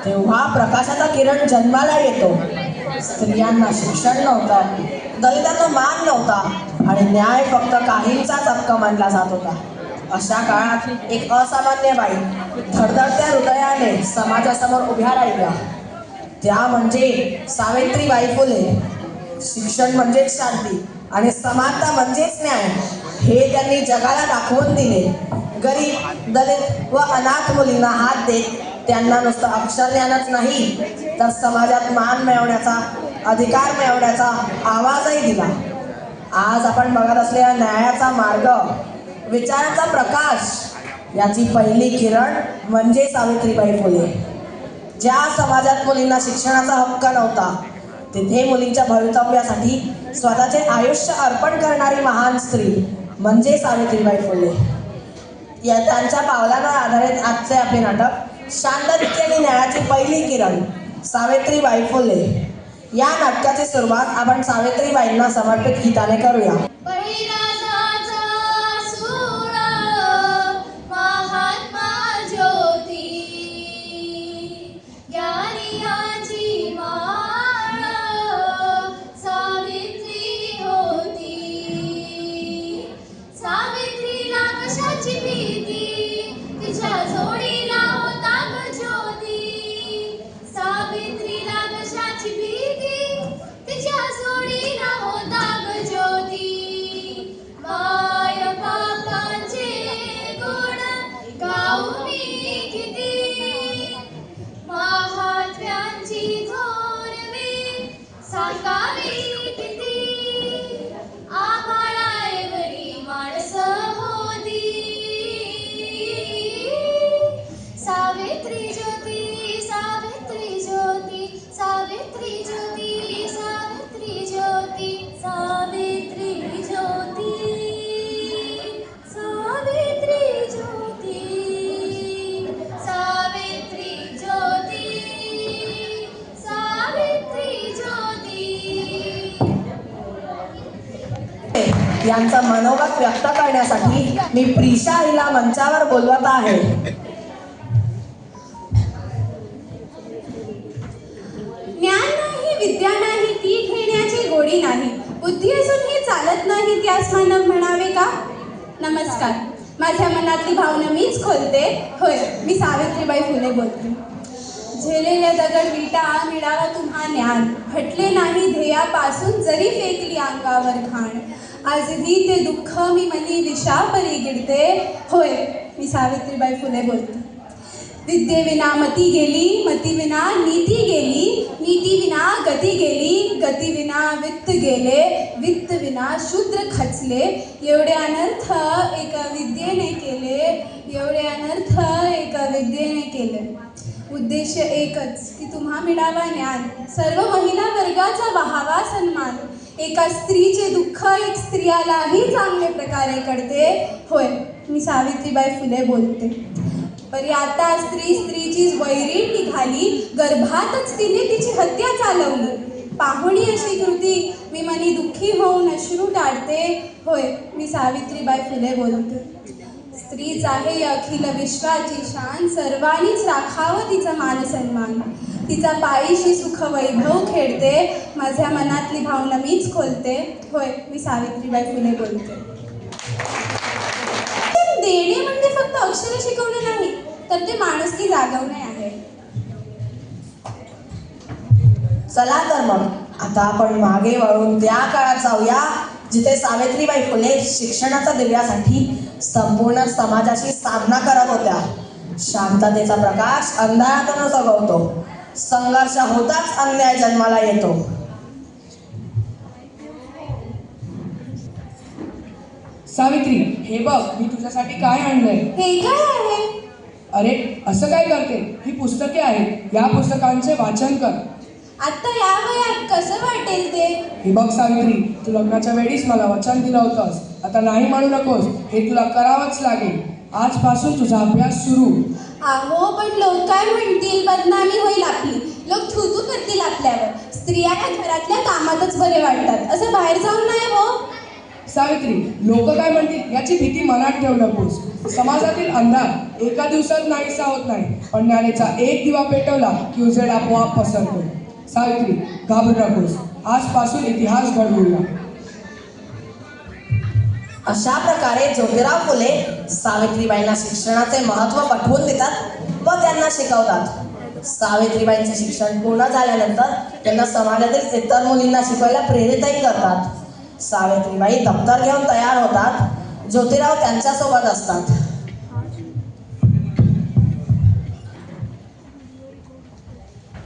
तेव्हा प्रकाशाचा किरण जन्माला येतो. स्त्रियांना शिक्षण नव्हतं, दलितांना मान नव्हता आणि न्याय फक्त काहींचाच हक्क मानला जात होता. अशा काळात एक असामान्य बाई धडधडत्या हृदयाने समाजासमोर उभ्या राहिल्या. त्या म्हणजे सावित्रीबाई फुले. शिक्षण म्हणजेच शांती आणि समानता म्हणजेच न्याय हे त्यांनी जगाला दाखवून दिले. गरीब, दलित व अनाथ मुलींना हात देत त्यांना नुसतं अक्षरज्ञानच नाही तर समाजात मान मिळवण्याचा, अधिकार मिळवण्याचा आवाजही दिला. आज आपण बघत असलेला न्यायाचा मार्ग, विचारांचा प्रकाश याची पहिली किरण म्हणजे सावित्रीबाई फुले. ज्या समाजात मुलींना शिक्षणाचा हक्क नव्हता तिथे मुलींच्या भवितव्यासाठी स्वतःचे आयुष्य अर्पण करणारी महान स्त्री म्हणजे सावित्रीबाई फुले. या त्यांच्या पावलांवर आधारित आजचे आपले नाटक शांततेची आणि न्यायाची पहिली किरण सावित्रीबाई फुले. या नाटकाची सुरुवात आपण सावित्रीबाईंना समर्पित गीताने करूया. यांचा मनोगत व्यक्त करण्यासाठी मी प्रिशा हिला मंचावर बोलवत आहे. ज्ञान नाही, विद्या नाही, ती घेण्याची गोडी नाही, बुद्धी असूनही चालत नाही, त्यास मानव म्हणावे का? नमस्कार, माझ्या मनातली भावना मीच खोलते. होय, मी सावित्रीबाई फुले बोलते. झेलेल्या दगड विटा मिळावा तुम्हा ज्ञान, हटले नाही ध्येयापासून जरी फेकली अंगावर घाण, आजही ते दुःख मी मनी विषापरी गिळते. होय, मी सावित्रीबाई फुले बोलते. विद्येविना मती गेली, मतीविना नीती गेली, नीतीविना गती गेली, गतीविना वित्त गेले, वित्तविना शूद्र खचले. एवढे अनर्थ एका विद्येने केले, एवढे अनर्थ एका विद्येने केले. उद्देश एकच की तुम्हा मिळावा ज्ञान, सर्व महिला वर्गाचा व्हावा सन्मान. एका स्त्रीचे दुःख एक स्त्रियालाही चांगल्या प्रकारे कळते. होय, मी सावित्रीबाई फुले बोलते. परी आता स्त्रीचीच वैरी निघाली, गर्भातच तिने तिची हत्या चालवली. पाहुणी अशी कृती मी मनी दुःखी होऊन अश्रू टाळते. होय, मी सावित्रीबाई फुले बोलते. स्त्रीच आहे अखिल विश्वाची शान, सर्वांनीच राखावं तिचा मान सन्मान. तिचा पायीशी सुख वैभव खेळते, माझ्या मनातली भावना मीच खोलते. होय, मी सावित्रीबाई फुले बोलते. देणे म्हणजे फक्त अक्षर शिकवणे नाही, तर ते माणुसकी जागवणे आहे. चला तर मग आता आपण मागे वळून त्या काळात जाऊया जिथे सावित्रीबाई फुले शिक्षणाच्या दिव्यासाठी संपूर्ण समाजाशी साधना करत होत्या. शांततेचा प्रकाश अंधारातूनच उगवतो, संघर्ष होताच अन्याय जन्माला येतो. सावित्री, हे बघ मी तुझ्यासाठी काय आणलंय. हे काय आहे? अरे असं काय करते, ही पुस्तके आहेत, या पुस्तकांचे वाचन कर. आता या वयात कसं वाटेल ते? हे बघ सावित्री, तू लग्नाच्या वेळीच मला वचन दिलं होतंस, आता नाही म्हणू नकोस, हे तुला करावंच लागेल. आजपासून तुझा अभ्यास सुरू. अहो पण लोक काय म्हणतील, बदनामी होईल आपली, लोक थुतू करतील आपल्यावर. स्त्रिया घरातल्या कामातच बरे वाटतात, असं बाहेर जाऊन नाही हो. सावित्री, लोक काय म्हणतील याची भीती मनात ठेवू नकोस. समाजातील अंधार एका दिवसात नाहीसा होत नाही, पण ज्ञानेचा एक दिवा पेटवला की उजेड आपोआप पसरतो. सावित्री, घाबरू नकोस. आजपासून इतिहास घडवूया. अशा प्रकारे ज्योतिराव फुले सावित्रीबाईंना शिक्षणाचे महत्त्व पटवून देतात व त्यांना शिकवतात. सावित्रीबाईंचे शिक्षण पूर्ण झाल्यानंतर त्यांना समाजातील इतर मुलींना शिकवायला प्रेरितही करतात. सावित्रीबाई दप्तर घेऊन तयार होतात. ज्योतिराव त्यांच्यासोबत असतात.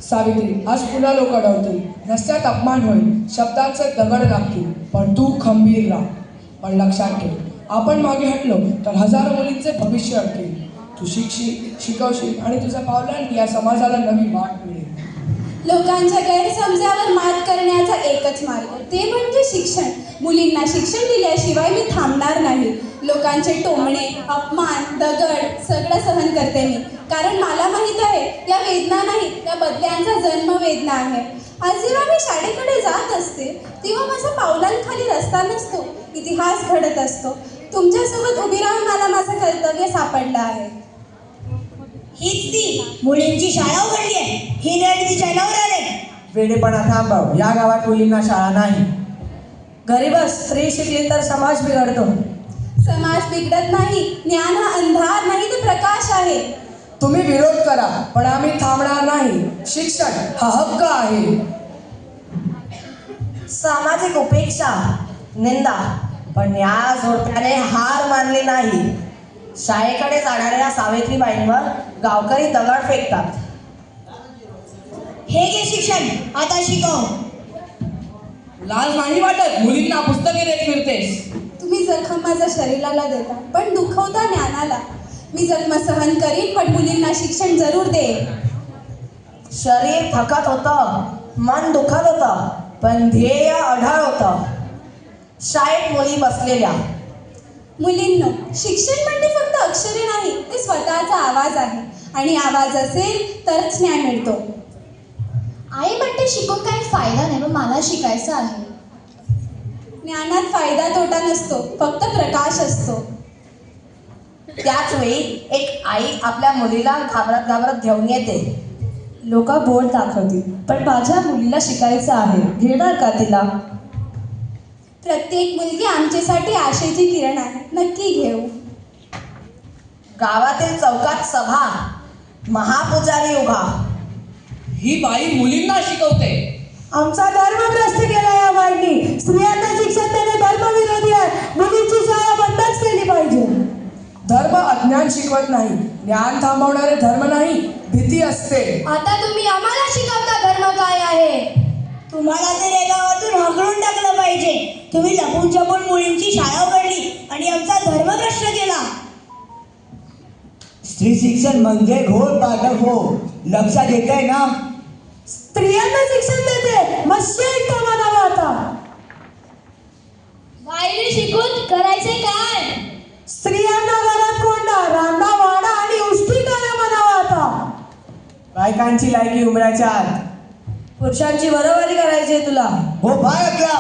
सावित्री, आज पुन्हा लोक अडवतील, रस्त्यात अपमान होईल, शब्दांचे दगड लागतील, पण तू खंबीर राहा. पण लक्षात ठेव, आपण मागे हटलो तर हजारो मुलींचे भविष्य अडकेल. तू शिकवशील आणि तुझ्या पावलांनी या समाजाला नवी वाट मिळेल. लोकांच्या गैरसमजावर मात करण्याचा एकच मार्ग, ते म्हणजे शिक्षण. मुलींना शिक्षण दिल्याशिवाय मी थांबणार नाही. लोकांचे टोमणे, अपमान, दगड सगळं सहन करते मी, कारण मला माहीत आहे या वेदना नाही, या बदल्यांचा जन्म वेदना आहे. आज जेव्हा मी शाळेकडे जात असते तेव्हा माझ्या पावलांखाली रस्ता नसतो, इतिहास घडत असतो. तुमच्यासोबत उभी राहून मला माझं कर्तव्य सापडलं आहे. हीच ती मुलींची शाळा उघडली आहे. ही नेट तिच्या नवऱ्याने. वेडेपणा थांबव. या गावात मुलींना शाळा नाही. गरीबच स्त्री शिकली तर समाज बिघडतो. समाज बिघडत नाही. ज्ञान हा अंधार नाही, तो प्रकाश आहे. तुम्ही विरोध करा, पण आम्ही थांबणार नाही. शिक्षण हा हक्क आहे. सामाजिक उपेक्षा, निंदा, पण या जोडप्याने हार मानली नाही. शाळेकडे जाणाऱ्या सावित्रीबाईंवर गावकरी दगड फेकतात. हे घे शिक्षण, आता शिकव. लाज नाही वाटत मुलींना पुस्तके देत फिरतेस. तुम्ही जखम माझ्या शरीराला देता, पण दुखवता ज्ञानाला. मी जन्म सहन करीन, पण मुलींना शिक्षण जरूर देईन. शरीर थकत होतं, मन दुखत होतं, पण ध्येय अढळ होतं. शाळेत मुली बसलेल्या. मुलींनो, शिक्षण म्हणजे फक्त अक्षरे नाही, ते स्वतःचा आवाज आहे. आणि आवाज असेल तरच न्याय मिळतो. आई म्हणते शिकून काही फायदा नाही, पण मला शिकायचं आहे. ज्ञानात फायदा तोटा नसतो, फक्त प्रकाश असतो. त्याच वेळी एक आई आपल्या मुलीला घाबरत घाबरत घेऊन येते. लोक बोट दाखवतील, पण माझ्या मुलीला शिकायचं आहे. घेणार का तिला? प्रत्येक मुलगी आमच्यासाठी आशेची किरण आहे. नक्की घेऊ. गावातील चौकात सभा. महापुजारी उभा. ही बाई मुलींना शिकवते. आमचा धर्म भ्रष्ट केला या बाईंनी. स्त्रियांना शिक्षण देणे धर्मविरोधी आहे. मुलींची शाळा बंदच केली पाहिजे. धर्म अज्ञान शिकवत नाही. ज्ञान थांबवणारे धर्म नाही, भीती असते. आता तुम्ही आम्हाला शिकवता धर्म काय आहे. तुम्हाला तर या गावातून हकलून टाकलं पाहिजे. तुम्ही लपून छपून मुलींची शाळा उघडली आणि आमचा धर्म भ्रष्ट केला. स्त्री शिक्षण म्हणजे घोर पाठक हो. लक्षात येत आहे ना? स्त्रियांना शिक्षण देते, मग शेठ का म्हणावं आता? बाईने शिकून करायचे काय. स्त्रियांना घरात कोंडा, रांना वाडा आणि उष्टी करा म्हणावं आता. बायकांची लायकी उमराच्या आत. पुरुषांची बरोबरी करायची आहे तुला. हो बाळकला.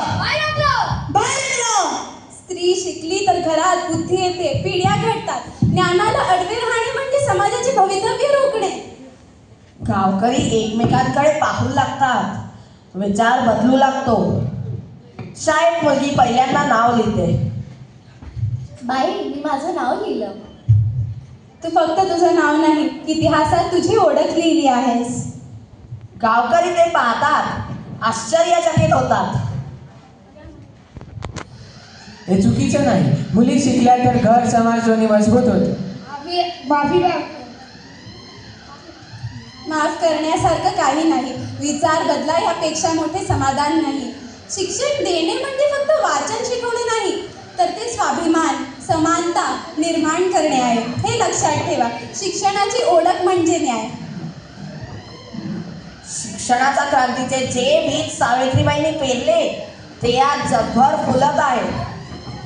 बाहेर स्त्री शिकली तर घरात बुद्धी येते, पिढ्या घडतात. ज्ञानाला अडवे राहणे म्हणजे समाजाचे भवितव्य रोखणे. गावकरी एकमेकांकडे पाहू लागतात. विचार बदलू लागतो. शाळेत मुलगी पहिल्यांदा नाव लिहिते. बाई, मी माझं नाव लिहिलं. तू फक्त तुझं नाव नाही, इतिहासात तुझी ओळख लिहिली आहेस. गावकरी ते पाहतात. आश्चर्यचकित होतात. हे चुकीचं नाही. मुली शिकल्या तर घर समाज दोन्ही मजबूत होते. माफ करण्यासारखं काही नाही. विचार बदला ह्यापेक्षा मोठे समाधान नाही. शिक्षण देणे म्हणजे फक्त वाचन शिकवणे नाही, तर ते स्वाभिमान, समानता निर्माण करणे आहे. हे लक्षात ठेवा. शिक्षणाची ओळख म्हणजे न्याय. शिक्षणाचा क्रांतीचे जे बीज सावित्रीबाईंनी पेरले ते आज जगभर फुलत आहे.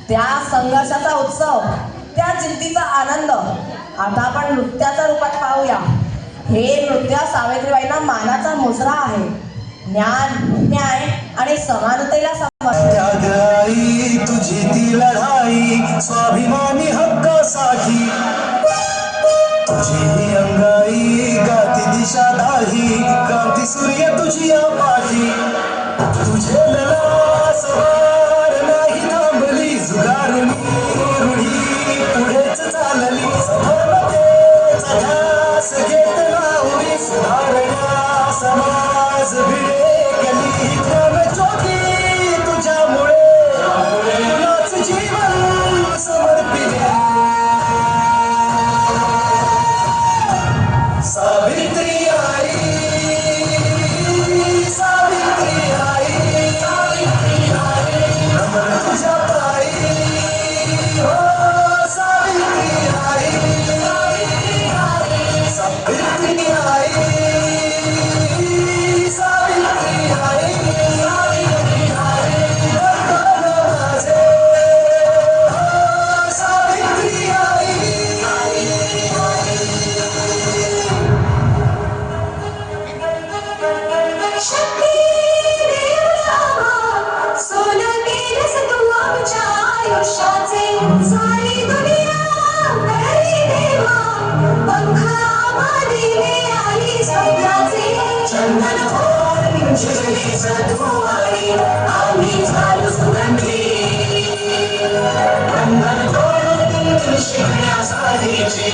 त्या संघर्षाचा उत्सव, त्या जिद्दीचा आनंद आता आपण नृत्याच्या रूपात पाहूया. हे नृत्य सावित्रीबाईंना मानाचा मुजरा आहे. ज्ञान, न्याय आणि समानतेला समर्पित. तुझी तुझी लढाई स्वाभिमानी हक्कासाठी तुझी ही अंगाई गाती दिशा दाही क्रांती सूर्य तुझी या पाठी तुझे लला सवार नाही थांबली जुगारुनी रूढी पुढेच चालली धर्मतेचा ध्यास घेतला उभी सुधारणा समाज भिडे गेली ज्ञान ज्योती तुझ्यामुळे तुलाच जीवन समर्पिले सावित्री आई सावित्री आई नमन तुझ्या पायी हो सावित्री आई सावित्री आई सावित्री आई वरदान माझे हो सावित्री आई शक्ती देवरामा, सोनं केलंस तू आमच्या आयुष्याचे. सारी दुनिया करली देवा, पंख आम्हा दिले आई स्वप्नाचे. चंदन होत पिंजरी सद्वारी, आम्ही झालो सुगंधी. बंधन तोडून शिकण्यासाठीची